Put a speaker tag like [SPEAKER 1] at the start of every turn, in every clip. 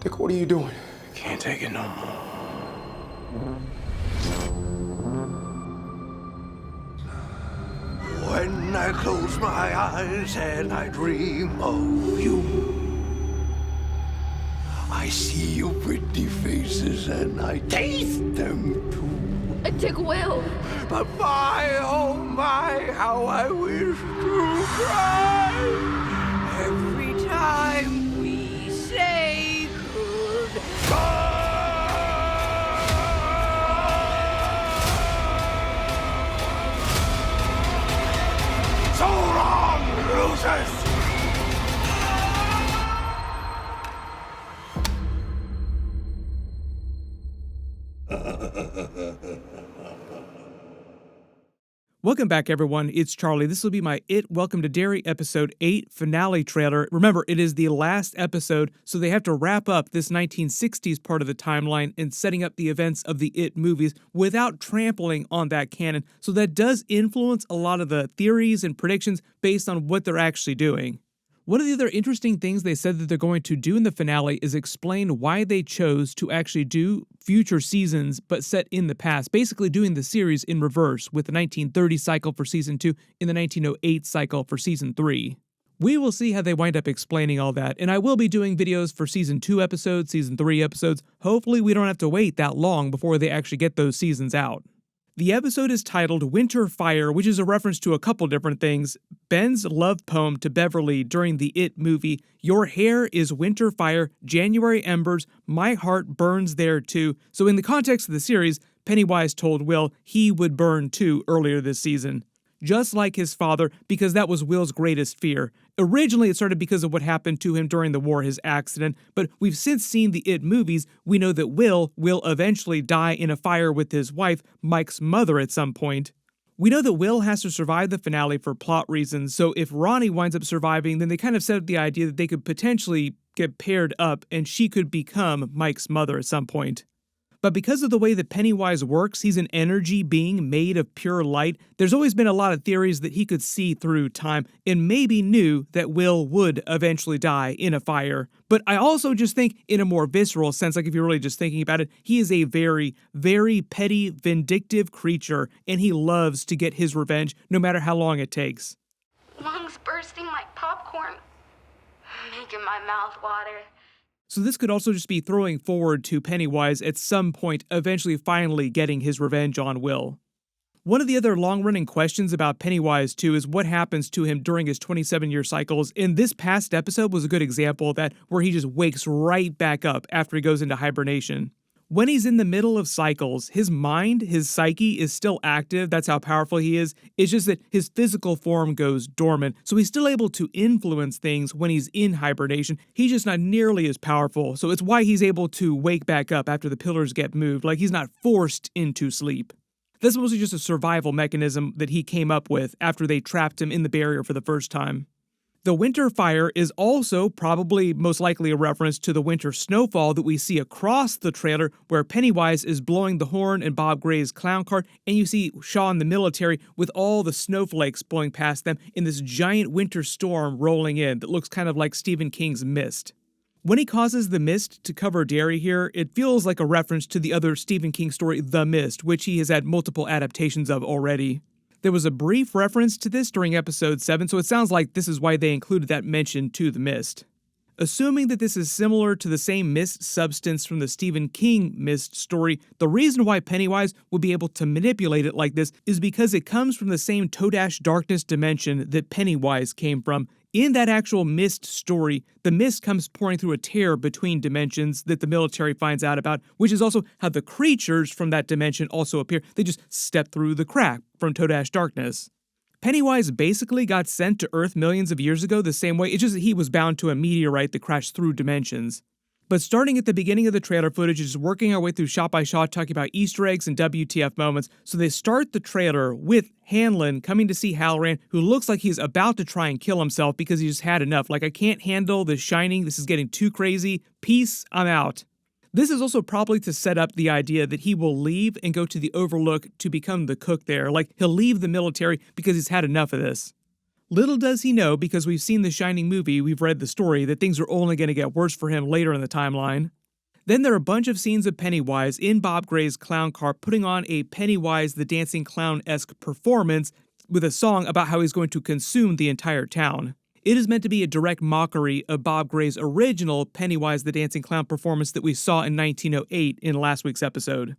[SPEAKER 1] Dick, what are you doing?
[SPEAKER 2] Can't take it no more.
[SPEAKER 3] When I close my eyes and I dream of you, I see your pretty faces and I taste them too.
[SPEAKER 4] Dick will.
[SPEAKER 3] But my, oh my, how I wish to cry every time we say goodbye. So long, losers!
[SPEAKER 5] Welcome back, everyone. It's Charlie. This will be my IT Welcome to Derry Episode 8 finale trailer. Remember, it is the last episode, so they have to wrap up this 1960s part of the timeline and setting up the events of the IT movies without trampling on that canon. So that does influence a lot of the theories and predictions based on what they're actually doing. One of the other interesting things they said that they're going to do in the finale is explain why they chose to actually do future seasons but set in the past, basically doing the series in reverse with the 1930 cycle for Season 2 and the 1908 cycle for Season 3. We will see how they wind up explaining all that, and I will be doing videos for Season 2 episodes, Season 3 episodes. Hopefully we don't have to wait that long before they actually get those seasons out. The episode is titled Winter Fire, which is a reference to a couple different things. Ben's love poem to Beverly during the IT movie, Your hair is winter fire, January embers, my heart burns there too. So in the context of the series, Pennywise told Will he would burn too earlier this season. Just like his father, because that was Will's greatest fear. Originally, it started because of what happened to him during the war, his accident, but we've since seen the IT movies. We know that Will eventually die in a fire with his wife, Mike's mother, at some point. We know that Will has to survive the finale for plot reasons, so if Ronnie winds up surviving, then they kind of set up the idea that they could potentially get paired up and she could become Mike's mother at some point. But because of the way that Pennywise works, he's an energy being made of pure light. There's always been a lot of theories that he could see through time and maybe knew that Will would eventually die in a fire. But I also just think in a more visceral sense, like if you're really just thinking about it, he is a very, very petty, vindictive creature, and he loves to get his revenge no matter how long it takes.
[SPEAKER 4] Lungs bursting like popcorn, making my mouth water.
[SPEAKER 5] So this could also just be throwing forward to Pennywise at some point eventually finally getting his revenge on Will. One of the other long-running questions about Pennywise, too, is what happens to him during his 27-year cycles, and this past episode was a good example of that, where he just wakes right back up after he goes into hibernation. When he's in the middle of cycles, his mind, his psyche is still active. That's how powerful he is. It's just that his physical form goes dormant. So he's still able to influence things when he's in hibernation. He's just not nearly as powerful. So it's why he's able to wake back up after the pillars get moved. Like he's not forced into sleep. That's mostly just a survival mechanism that he came up with after they trapped him in the barrier for the first time. The winter fire is also probably most likely a reference to the winter snowfall that we see across the trailer, where Pennywise is blowing the horn in Bob Gray's clown cart, and you see Shaw in the military with all the snowflakes blowing past them in this giant winter storm rolling in that looks kind of like Stephen King's Mist. When he causes the mist to cover Derry here, it feels like a reference to the other Stephen King story, The Mist, which he has had multiple adaptations of already. There was a brief reference to this during episode 7, so it sounds like this is why they included that mention to the mist. Assuming that this is similar to the same mist substance from the Stephen King Mist story, the reason why Pennywise would be able to manipulate it like this is because it comes from the same todash darkness dimension that Pennywise came from. In that actual Mist story, the mist comes pouring through a tear between dimensions that the military finds out about, which is also how the creatures from that dimension also appear. They just step through the crack from todash darkness. Pennywise basically got sent to Earth millions of years ago the same way, it's just that he was bound to a meteorite that crashed through dimensions. But starting at the beginning of the trailer footage, is working our way through shot by shot, talking about Easter eggs and WTF moments. So they start the trailer with Hanlon coming to see Hallorann, who looks like he's about to try and kill himself because he just had enough. Like, I can't handle this shining, this is getting too crazy, peace, I'm out. This is also probably to set up the idea that he will leave and go to the Overlook to become the cook there. Like, he'll leave the military because he's had enough of this. Little does he know, because we've seen the Shining movie, we've read the story, that things are only going to get worse for him later in the timeline. Then there are a bunch of scenes of Pennywise in Bob Gray's clown car putting on a Pennywise the Dancing Clown-esque performance with a song about how he's going to consume the entire town. It is meant to be a direct mockery of Bob Gray's original Pennywise the Dancing Clown performance that we saw in 1908 in last week's episode.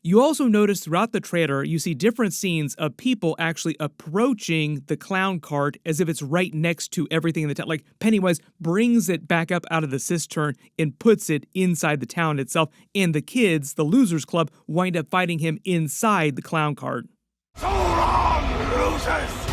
[SPEAKER 5] You also notice throughout the trailer, you see different scenes of people actually approaching the clown cart as if it's right next to everything in the town. Like Pennywise brings it back up out of the cistern and puts it inside the town itself, and the kids, the Losers Club, wind up fighting him inside the clown cart.
[SPEAKER 3] So long, losers!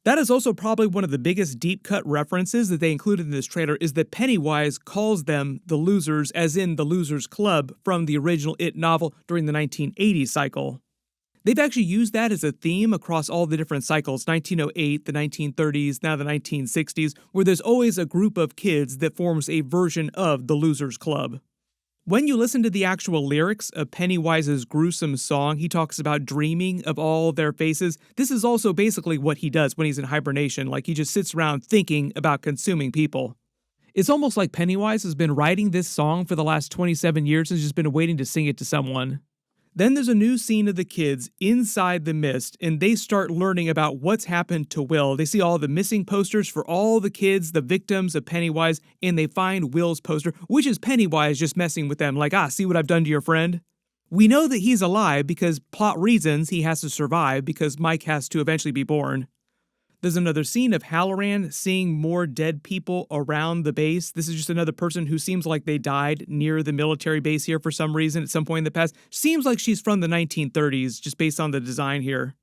[SPEAKER 5] That is also probably one of the biggest deep-cut references that they included in this trailer, is that Pennywise calls them the Losers, as in the Losers Club from the original It novel during the 1980s cycle. They've actually used that as a theme across all the different cycles, 1908, the 1930s, now the 1960s, where there's always a group of kids that forms a version of the Losers Club. When you listen to the actual lyrics of Pennywise's gruesome song, he talks about dreaming of all their faces. This is also basically what he does when he's in hibernation, like he just sits around thinking about consuming people. It's almost like Pennywise has been writing this song for the last 27 years and has just been waiting to sing it to someone. Then there's a new scene of the kids inside the mist, and they start learning about what's happened to Will. They see all the missing posters for all the kids, the victims of Pennywise, and they find Will's poster, which is Pennywise just messing with them, like, see what I've done to your friend? We know that he's alive because plot reasons he has to survive because Mike has to eventually be born. There's another scene of Hallorann seeing more dead people around the base. This is just another person who seems like they died near the military base here for some reason at some point in the past. Seems like she's from the 1930s, just based on the design here.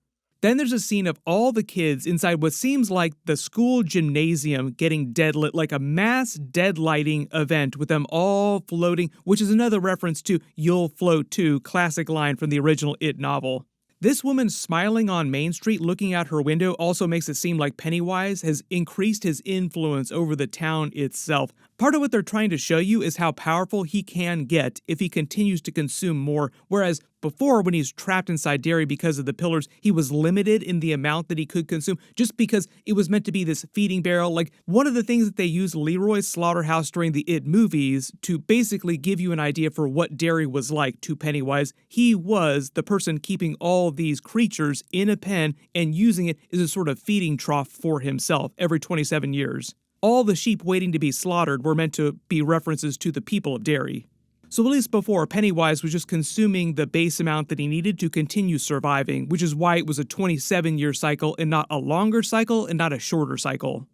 [SPEAKER 5] Then there's a scene of all the kids inside what seems like the school gymnasium getting deadlit, like a mass deadlighting event with them all floating, which is another reference to You'll Float Too, classic line from the original It novel. This woman smiling on Main Street looking out her window also makes it seem like Pennywise has increased his influence over the town itself. Part of what they're trying to show you is how powerful he can get if he continues to consume more, whereas before, when he's trapped inside Derry because of the pillars, he was limited in the amount that he could consume just because it was meant to be this feeding barrel. Like, one of the things that they used Leroy's Slaughterhouse during the It movies to basically give you an idea for what Derry was like to Pennywise. He was the person keeping all these creatures in a pen and using it as a sort of feeding trough for himself every 27 years. All the sheep waiting to be slaughtered were meant to be references to the people of Derry. So at least before, Pennywise was just consuming the base amount that he needed to continue surviving, which is why it was a 27-year cycle and not a longer cycle and not a shorter cycle.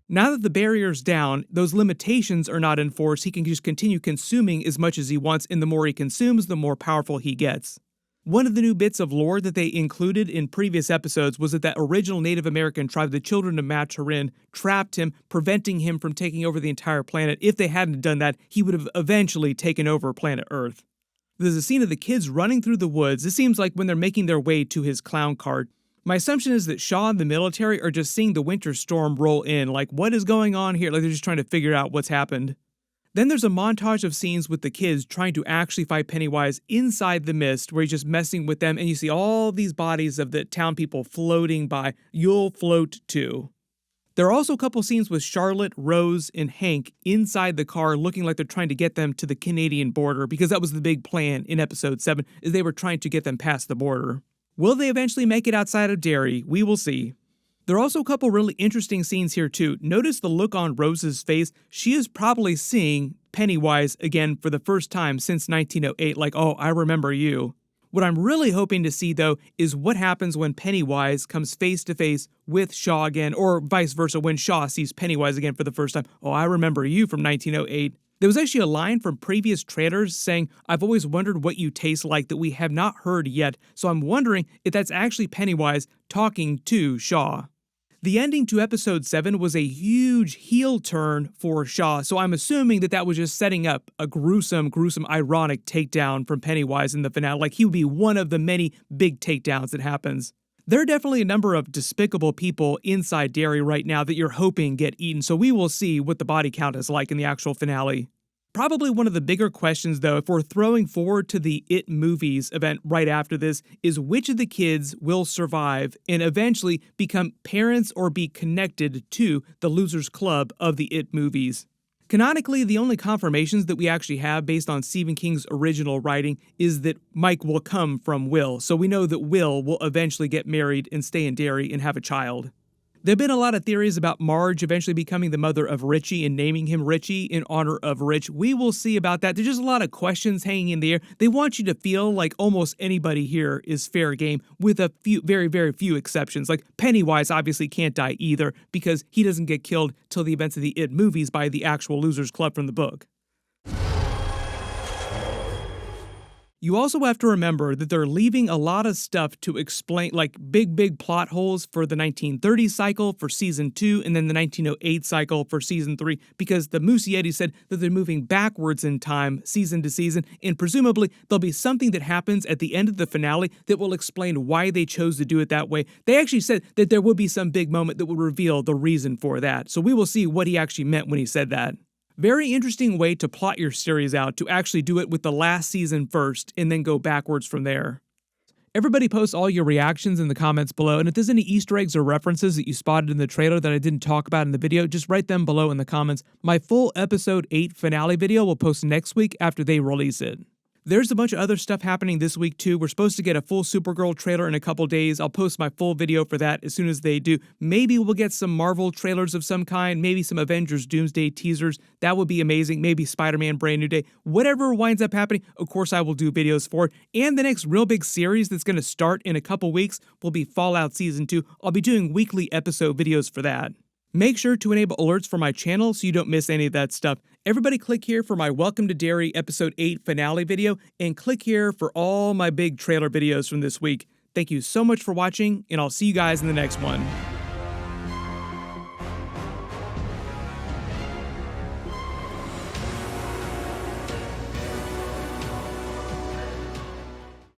[SPEAKER 5] Now that the barrier's down, those limitations are not enforced, he can just continue consuming as much as he wants, and the more he consumes, the more powerful he gets. One of the new bits of lore that they included in previous episodes was that original Native American tribe, the Children of Maturin, trapped him, preventing him from taking over the entire planet. If they hadn't done that, he would have eventually taken over planet Earth. There's a scene of the kids running through the woods. This seems like when they're making their way to his clown cart. My assumption is that Shaw and the military are just seeing the winter storm roll in, like, what is going on here? Like, they're just trying to figure out what's happened. Then there's a montage of scenes with the kids trying to actually fight Pennywise inside the mist, where he's just messing with them, and you see all these bodies of the town people floating by. You'll float too. There are also a couple scenes with Charlotte, Rose, and Hank inside the car looking like they're trying to get them to the Canadian border, because that was the big plan in episode 7, is they were trying to get them past the border. Will they eventually make it outside of Derry? We will see. There are also a couple really interesting scenes here too. Notice the look on Rose's face. She is probably seeing Pennywise again for the first time since 1908, like, oh, I remember you. What I'm really hoping to see, though, is what happens when Pennywise comes face to face with Shaw again, or vice versa, when Shaw sees Pennywise again for the first time. Oh, I remember you from 1908. There was actually a line from previous trailers saying, I've always wondered what you taste like that we have not heard yet, so I'm wondering if that's actually Pennywise talking to Shaw. The ending to episode 7 was a huge heel turn for Shaw, so I'm assuming that was just setting up a gruesome, ironic takedown from Pennywise in the finale. Like, he would be one of the many big takedowns that happens. There are definitely a number of despicable people inside Derry right now that you're hoping get eaten, so we will see what the body count is like in the actual finale. Probably one of the bigger questions, though, if we're throwing forward to the It Movies event right after this, is which of the kids will survive and eventually become parents or be connected to the Losers Club of the It Movies. Canonically, the only confirmations that we actually have based on Stephen King's original writing is that Mike will come from Will, so we know that Will eventually get married and stay in Derry and have a child. There have been a lot of theories about Marge eventually becoming the mother of Richie and naming him Richie in honor of Rich. We will see about that. There's just a lot of questions hanging in the air. They want you to feel like almost anybody here is fair game, with a few, very, very few exceptions. Like Pennywise obviously can't die either because he doesn't get killed till the events of the It Movies by the actual Losers Club from the book. You also have to remember that they're leaving a lot of stuff to explain, like big plot holes for the 1930s cycle for season 2 and then the 1908 cycle for season 3, because the Muschietti said that they're moving backwards in time season to season, and presumably there'll be something that happens at the end of the finale that will explain why they chose to do it that way. They actually said that there will be some big moment that will reveal the reason for that, so we will see what he actually meant when he said that. Very interesting way to plot your series out, to actually do it with the last season first and then go backwards from there. Everybody post all your reactions in the comments below, and if there's any Easter eggs or references that you spotted in the trailer that I didn't talk about in the video, just write them below in the comments. My full episode 8 finale video will post next week after they release it. There's a bunch of other stuff happening this week too. We're supposed to get a full Supergirl trailer in a couple days. I'll post my full video for that as soon as they do. Maybe we'll get some Marvel trailers of some kind, maybe some Avengers Doomsday teasers. That would be amazing. Maybe Spider-Man Brand New Day. Whatever winds up happening, of course I will do videos for it. And the next real big series that's going to start in a couple weeks will be Fallout Season 2. I'll be doing weekly episode videos for that. Make sure to enable alerts for my channel so you don't miss any of that stuff. Everybody click here for my Welcome to Derry Episode 8 finale video, and click here for all my big trailer videos from this week. Thank you so much for watching, and I'll see you guys in the next one.